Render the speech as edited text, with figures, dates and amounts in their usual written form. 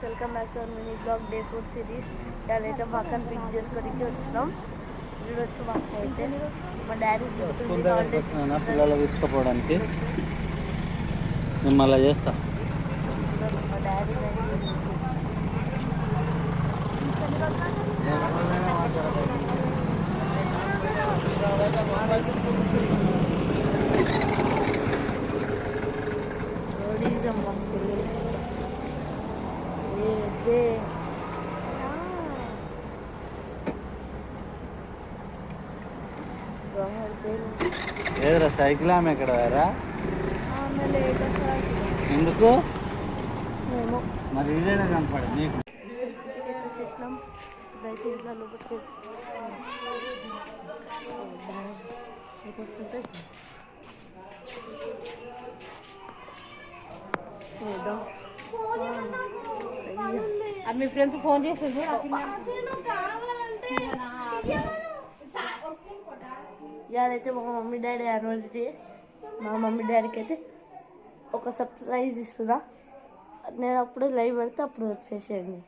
Guys, welcome back to our mini blog day 4 series. ఇవాళైతే మా అక్కని పిక్ చేసుకోవడానికి వచ్చినాం. చూడొచ్చు మా అక్క అయితే మా డాడీ పిల్లలు తీసుకుపోవడానికి నేను మళ్ళీ చేస్తా. మా డాడీ ఏదరా సైకిల్ ఆమె ఎక్కడ వేరా ఎందుకు మరి ఇదేనా కనపడ నీకు వచ్చేసినాం. ఇప్పుడైతే ఇంట్లో లోపలికి మీ ఫ్రెండ్స్ ఫోన్ చేసిండు. ఇవాళైతే మా మమ్మీ డాడీ యానివర్సరీ. మా మమ్మీ డాడీకి అయితే ఒక సర్ప్రైజ్ ఇస్తున్నా. నేను అప్పుడే లైవ్ పెడితే అప్పుడు వచ్చేసేయండి.